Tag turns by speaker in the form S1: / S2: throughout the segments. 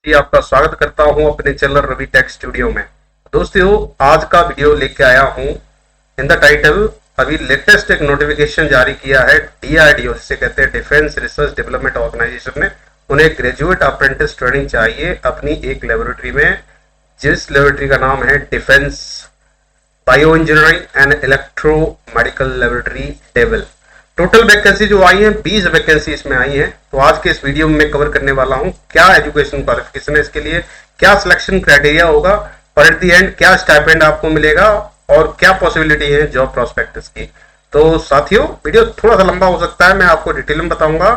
S1: जी, आपका स्वागत करता हूं अपने चैनल रवि टेक स्टूडियो में। दोस्तों, आज का वीडियो लेके आया हूं इन द टाइटल। अभी लेटेस्ट एक नोटिफिकेशन जारी किया है डीआरडीओ, जिसे कहते हैं डिफेंस रिसर्च डेवलपमेंट ऑर्गेनाइजेशन ने। उन्हें ग्रेजुएट अप्रेंटिस ट्रेनिंग चाहिए अपनी एक लेबोरेटरी में, जिस लेबोरेटरी का नाम है defence bio engineering and electro medical laboratory devil. Total vacancy जो आई है 20 वैकेंसी इसमें आई है। तो आज के इस वीडियो में मैं कवर करने वाला हूं क्या एजुकेशन क्वालिफिकेशन है इसके लिए, क्या सिलेक्शन क्राइटेरिया होगा और एट द एंड क्या स्टाइपेंड आपको मिलेगा और क्या पॉसिबिलिटी है जॉब प्रोस्पेक्टस की। तो साथियों, वीडियो थोड़ा सा लंबा हो सकता है, मैं आपको डिटेल में बताऊंगा।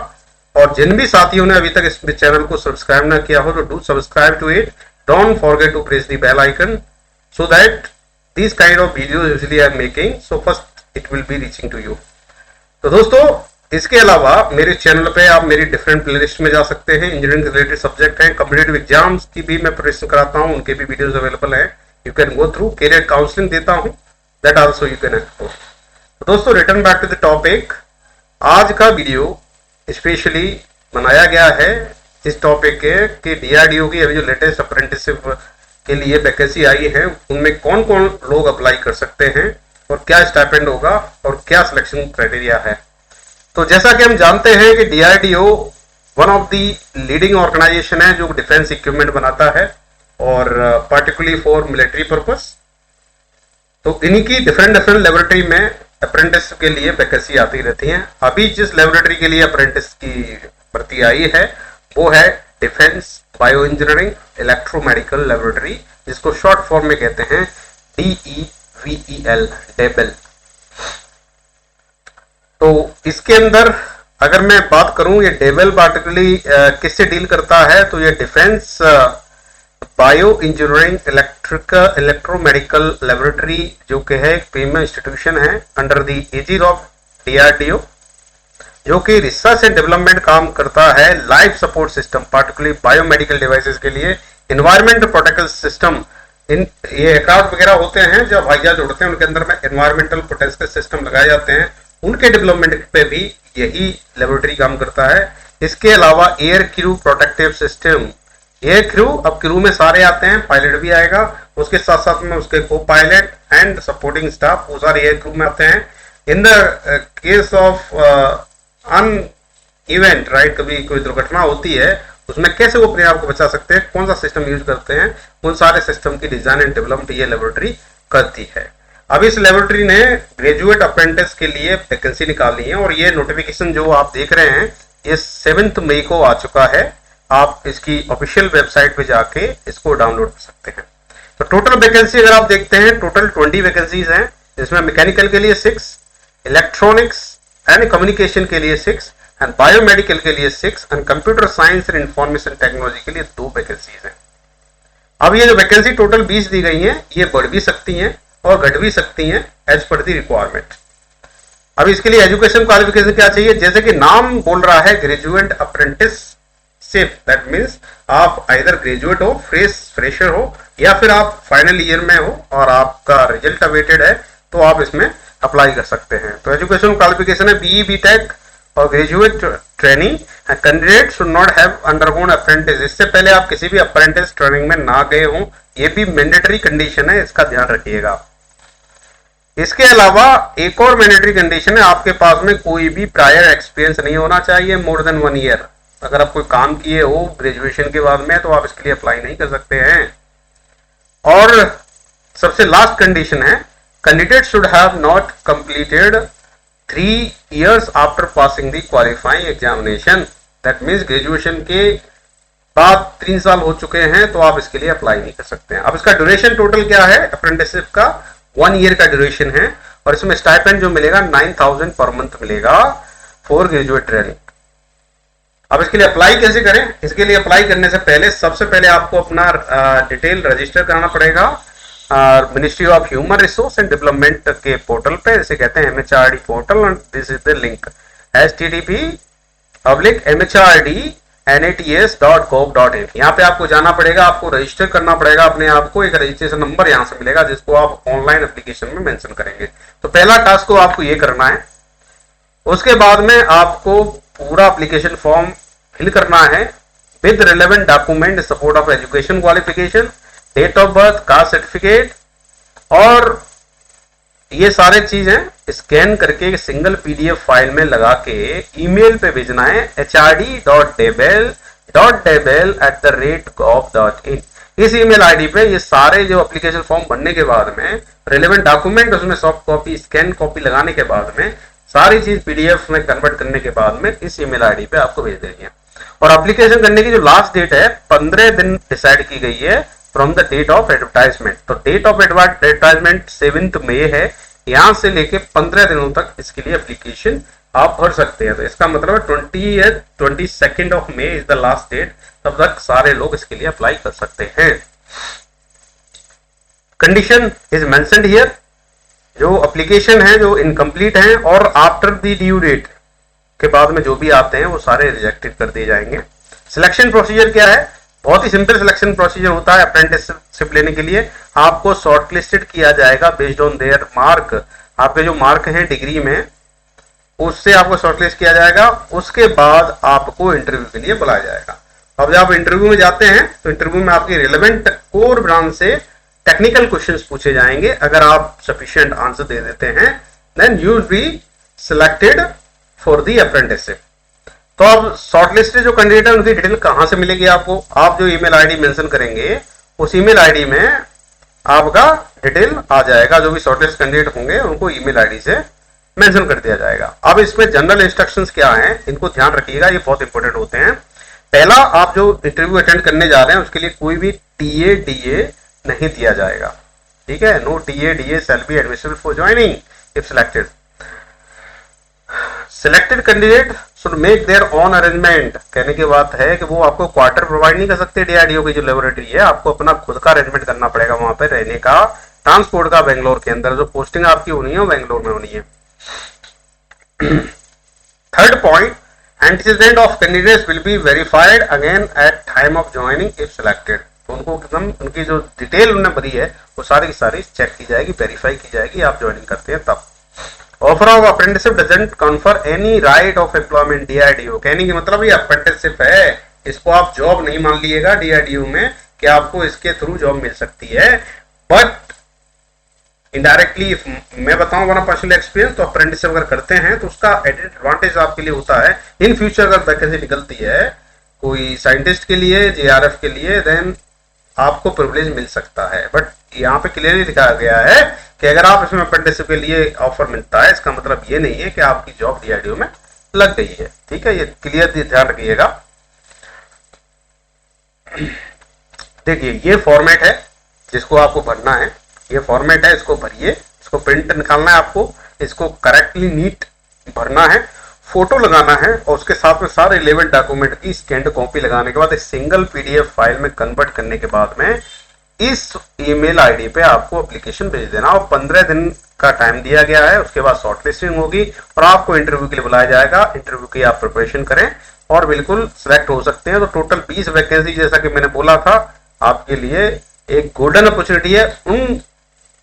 S1: और जिन भी साथियों ने अभी तक इस चैनल को सब्सक्राइब ना किया हो तो do subscribe to it. Don't forget to press the bell icon so that these kind of videos usually I am making, so first it will be reaching to you। तो दोस्तों, इसके अलावा मेरे चैनल पे आप मेरी डिफरेंट प्लेलिस्ट में जा सकते हैं। इंजीनियरिंग से रिलेटेड सब्जेक्ट हैं, कॉम्पिटिटिव एग्जाम्स की भी मैं प्रिपरेशन कराता हूं, उनके भी वीडियोस अवेलेबल हैं। You can go through. Career counselling देता हूं, that also you can explore. तो दोस्तों, return back to the topic. आज का वीडियो स्पेशली बनाया गया है इस टॉपिक के कि डीआरडीओ की अभी जो लेटेस्ट अप्रेंटिसशिप के लिए वैकेंसी आई है उनमें कौन कौन लोग अप्लाई कर सकते हैं और क्या स्टाइपेंड होगा और क्या सिलेक्शन क्राइटेरिया है। तो जैसा कि हम जानते हैं कि DRDO one of the leading organisation है जो डिफेंस इक्विपमेंट बनाता है और पार्टिकुलरली फॉर मिलिट्री पर्पस। तो इनकी डिफरेंट लेबोरेटरी में अप्रेंटिस के लिए वैकेंसी आती रहती हैं। अभी जिस लेबोरेटरी के लिए अप्रेंटिस की भर्ती आई है वो है defence bio engineering electromedical laboratory, जिसको शॉर्ट फॉर्म में कहते हैं DEVEL, डेबल। तो इसके अंदर अगर मैं बात करूं, ये डेबल पार्टिकुलरली किससे डील करता है, तो ये defence bio engineering electromedical laboratory जो कि है एक प्रीमियम इंस्टीट्यूशन है under the edged of DRDO, जो कि रिसर्च एंड डेवलपमेंट काम करता है life support system, particularly biomedical devices के लिए, एनवायरमेंट प्रोटेक्शन सिस्टम। इन ये एयरक्राफ्ट वगैरह होते हैं जो हवाई जहाज उड़ते हैं, उनके अंदर में एनवायरमेंटल प्रोटेक्शन सिस्टम लगाए जाते हैं, उनके डेवलपमेंट पे भी यही लेबोरेटरी काम करता है। इसके अलावा air crew protective system, air crew, अब क्रू में सारे आते हैं, पायलट भी आएगा, उसके साथ साथ में उसके को पायलट एंड सपोर्टिंग स्टाफ, वो सारे एयर क्रू में आते हैं। In the case of an event, right, कभी कोई दुर्घटना होती है उसमें कैसे वो अपने आप को बचा सकते हैं, कौन सा सिस्टम यूज करते हैं, उन सारे सिस्टम की डिजाइन एंड डेवलपमेंट ये लेबोरेटरी करती है। अब इस लेबोरेटरी ने ग्रेजुएट अप्रेंटिस के लिए वैकेंसी निकाली है और ये नोटिफिकेशन जो आप देख रहे हैं ये 7 मई को आ चुका है। आप इसकी ऑफिशियल वेबसाइट पे जाके इसको डाउनलोड कर सकते हैं। तो टोटल वैकेंसी अगर आप देखते हैं, टोटल 20 वैकेंसीज हैं, जिसमें मैकेनिकल के लिए 6, इलेक्ट्रॉनिक्स एंड कम्युनिकेशन के लिए 6 एंड बायोमेडिकल के लिए 6 and computer science and information technology के लिए 2 वैकेंसीज हैं। अब ये जो वैकेंसी टोटल 20 दी गई हैं, ये बढ़ भी सकती हैं और घट भी सकती हैं एज पर दी रिक्वायरमेंट। अब इसके लिए एजुकेशन क्वालिफिकेशन क्या चाहिए, जैसे कि नाम बोल रहा है graduate apprentice ship, that means आप आइदर ग्रेजुएट हो, फ्रेशर हो, या फिर आप फाइनल ईयर में हो और आपका रिजल्ट अवेटेड है, तो आप इसमें अप्लाई कर सकते हैं। तो एजुकेशन क्वालिफिकेशन है BE BTech और graduate training. Candidate should not have undergone apprentice, इससे पहले आप किसी भी अप्रेंटिस ट्रेनिंग में ना गए हों, ये भी मैंडेटरी कंडीशन है, इसका ध्यान रखिएगा। इसके अलावा एक और मैंडेटरी कंडीशन है, आपके पास में कोई भी प्रायर एक्सपीरियंस नहीं होना चाहिए, मोर देन 1 ईयर। अगर आप कोई काम किए हो ग्रेजुएशन के बाद में तो आप इसके लिए अप्लाई नहीं कर सकते हैं। और सबसे लास्ट कंडीशन है, candidate should have not completed 3 years after passing the qualifying examination, that means graduation के बाद 3 साल हो चुके हैं तो आप इसके लिए अप्लाई नहीं कर सकते हैं। अब इसका ड्यूरेशन टोटल क्या है, अप्रेंटिसशिप का 1 ईयर का ड्यूरेशन है और इसमें स्टाइपेंड जो मिलेगा 9,000 पर मंथ मिलेगा फॉर ग्रेजुएट ट्रेनिंग। अब इसके लिए अप्लाई कैसे करें, इसके लिए अप्लाई करने से पहले सबसे पहले आपको अपना डिटेल रजिस्टर कराना पड़ेगा ministry of human resource and development के पोर्टल पे, जिसे कहते हैं MHRD portal, and this is the link http://MHRD/NATS.gov.in। यहाँ पे आपको जाना पड़ेगा, आपको रजिस्टर करना पड़ेगा अपने आप को, एक रजिस्ट्रेशन नंबर यहाँ से मिलेगा जिसको आप ऑनलाइन एप्लीकेशन में मेंशन करेंगे। तो पहला टास्क को आपको ये करना है। उसके बाद में आपको पूरा एप्लीकेशन फॉर्म फिल करना है with relevant document in support of education qualification, date of birth, caste certificate, और ये सारे चीजें स्कैन करके सिंगल पीडीएफ फाइल में लगा के ईमेल पे भेजना है hrd.debel@gov.in। इस ईमेल आईडी पे ये सारे जो एप्लीकेशन फॉर्म बनने के बाद में रिलेवेंट डॉक्यूमेंट उसमें सॉफ्ट कॉपी स्कैन कॉपी लगाने के बाद में सारी चीज पीडीएफ में कन्वर्ट करने के बाद में इस ईमेल आईडी पे आपको भेज देंगे। और एप्लीकेशन करने की जो लास्ट डेट है 15 दिन डिसाइड की गई है from the date of advertisement. तो डेट ऑफ एडवर्टाइजमेंट 7 मई है, यहां से लेके 15 दिनों तक इसके लिए एप्लीकेशन आप भर सकते हैं। तो इसका मतलब है 22 of May is the last date, तब तक सारे लोग इसके लिए अप्लाई कर सकते हैं। कंडीशन इज मेंशन्ड हियर, जो एप्लीकेशन है जो इनकम्प्लीट है और आफ्टर द ड्यू डेट के बाद में जो भी आते हैं वो सारे रिजेक्टेड कर दिए जाएंगे। सिलेक्शन प्रोसीजर क्या है? बहुत ही सिंपल सिलेक्शन प्रोसीजर होता है। अप्रेंटिसशिप लेने के लिए आपको शॉर्टलिस्टेड किया जाएगा बेस्ड ऑन देयर मार्क। आपके जो मार्क हैं डिग्री में उससे आपको शॉर्टलिस्ट किया जाएगा, उसके बाद आपको इंटरव्यू के लिए बुलाया जाएगा। अब जब आप इंटरव्यू में जाते हैं तो इंटरव्यू में आपकी रिलेवेंट कोर ब्रांच से टेक्निकल क्वेश्चंस पूछे जाएंगे। अगर आप सफिशिएंट आंसर दे देते हैं then you will be selected for the apprenticeship. तो अब शॉर्टलिस्टेड जो कैंडिडेट है उनकी डिटेल कहां से मिलेगी आपको? आप जो ईमेल आईडी मेंशन करेंगे उस ईमेल आईडी में आपका डिटेल आ जाएगा। जो भी शॉर्टलिस्ट कैंडिडेट होंगे उनको ईमेल आईडी से मेंशन कर दिया जाएगा। अब इसमें जनरल इंस्ट्रक्शंस क्या हैं इनको ध्यान रखिएगा, ये बहुत इंपॉर्टेंट होते हैं। पहला, आप जो इंटरव्यू अटेंड करने जा रहे हैं उसके लिए कोई भी टीए डीए नहीं दिया जाएगा, ठीक है। No TA DA shall be admissible for joining if selected. Selected candidate should make their own arrangement. कहने की बात है कि वो आपको क्वार्टर प्रोवाइड नहीं कर सकते। डीआरडीओ की जो लेबोरेटरी है आपको अपना खुद का अरेंजमेंट करना पड़ेगा वहां पे रहने का, ट्रांसपोर्ट का। बेंगलोर के अंदर जो पोस्टिंग आपकी होनी है वो बेंगलोर में होनी है। Third point, antecedent of candidates will be verified again at time of joining if selected. तो उनको एकदम उनकी जो डिटेल उन्होंने भरी है वो सारी की सारी चेक की जाएगी, वेरीफाई की जाएगी आप ज्वाइनिंग करते हैं तब। Offer of apprenticeship doesn't confer any right of employment DRDO. कहने की मतलब ये अप्रेंटिसशिप है, इसको आप जॉब नहीं मान लीजिएगा डीआरडीओ में कि आपको इसके थ्रू जॉब मिल सकती है। बट इनडायरेक्टली मैं बताऊं अपना पर्सनल एक्सपीरियंस, तो अप्रेंटिसशिप अगर करते हैं तो उसका एडवांटेज आपके लिए होता है इन फ्यूचर अगर वैकेंसी निकलती है कोई साइंटिस्ट के लिए, जेआरएफ के लिए, देन आपको प्रिविलेज मिल सकता है। बट यहाँ पे क्लियरली दिखाया गया है कि अगर आप इसमें अप्रेंटिसशिप के लिए ऑफर मिलता है इसका मतलब ये नहीं है कि आपकी जॉब डीआरडीओ में लग गई है, ठीक है। ये क्लियर ध्यान रखिएगा। देखिए ये फॉर्मेट है जिसको आपको भरना है, ये फॉर्मेट है, इसको भरिए, इसको प्रिंट निकालना है आपको, इसको करेक्टली नीट भरना है, फोटो लगाना है और उसके साथ में सारे रिलेवेंट डॉक्यूमेंट की स्कैन्ड कॉपी लगाने के बाद एक सिंगल पीडीएफ फाइल में कन्वर्ट करने के बाद में इस ईमेल आईडी पे आपको एप्लीकेशन भेज देना। और 15 दिन का टाइम दिया गया है, उसके बाद शॉर्टलिस्टिंग होगी और आपको इंटरव्यू के लिए बुलाया जाएगा। इंटरव्यू की आप प्रिपरेशन करें और बिल्कुल सिलेक्ट हो सकते हैं। तो टोटल 20 वैकेंसी जैसा कि मैंने बोला था आपके लिए एक गोल्डन अपॉर्चुनिटी है उन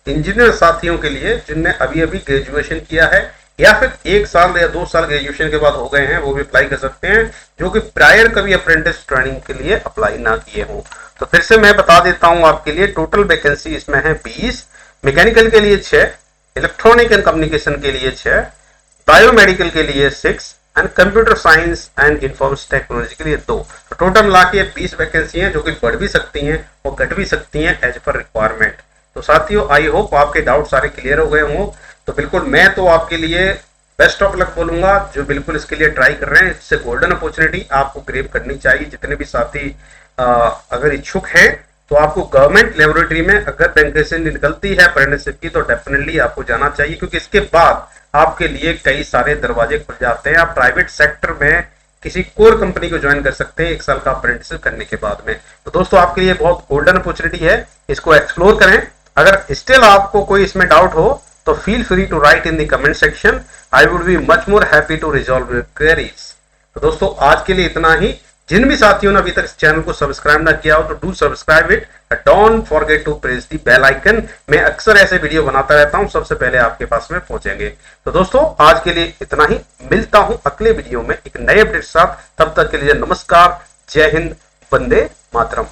S1: इंजीनियर साथियों के लिए जिनने अभी अभी ग्रेजुएशन किया है या फिर 1 साल या 2 साल ग्रेजुएशन के बाद हो गए हैं, वो भी अप्लाई कर सकते हैं जो कि प्रायर कभी अप्रेंटिस ट्रेनिंग के लिए अप्लाई ना किए हों। तो फिर से मैं बता देता हूं आपके लिए, टोटल वैकेंसी इसमें है 20, मैकेनिकल के लिए 6, इलेक्ट्रॉनिक एंड कम्युनिकेशन के लिए 6, बायोमेडिकल के लिए 6 and computer science and information technology के लिए 2। तो टोटल मिला के 20 वैकेंसी हैं जो कि बढ़ भी सकती हैं और घट भी सकती हैं एज पर रिक्वायरमेंट। तो साथियों आई होप आपके डाउट सारे क्लियर हो गए हों। तो बिल्कुल मैं तो आपके लिए बेस्ट ऑफ लक बोलूंगा जो बिल्कुल इसके लिए ट्राई कर रहे हैं। इससे गोल्डन अपॉर्चुनिटी आपको ग्रेब करनी चाहिए। जितने भी साथी अगर इच्छुक हैं तो आपको गवर्नमेंट लेबोरेटरी में अगर वैकेंसी निकलती है अप्रेंटिसशिप की तो डेफिनेटली आपको जाना चाहिए, क्योंकि इसके बाद आपके लिए कई सारे दरवाजे खुल जाते हैं। आप प्राइवेट सेक्टर में किसी कोर कंपनी को ज्वाइन कर सकते हैं 1 साल का अप्रेंटिसशिप करने के बाद में। तो दोस्तों आपके लिए बहुत गोल्डन अपॉर्चुनिटी है, इसको एक्सप्लोर करें। अगर स्टिल आपको कोई इसमें डाउट हो तो feel free to write in the comment section. I would be much more happy to resolve your queries. तो दोस्तों आज के लिए इतना ही। जिन भी साथियों ने अभी तक इस चैनल को सब्सक्राइब ना किया हो तो do subscribe it, don't forget to press the bell icon. मैं अक्सर ऐसे वीडियो बनाता रहता हूं, सबसे पहले आपके पास में पहुंचेंगे। तो दोस्तों आज के लिए इतना ही, मिलता हूं अगले वीडियो में एक नए अपडेट के साथ। तब तक के लिए नमस्कार, जय हिंद, वंदे मातरम।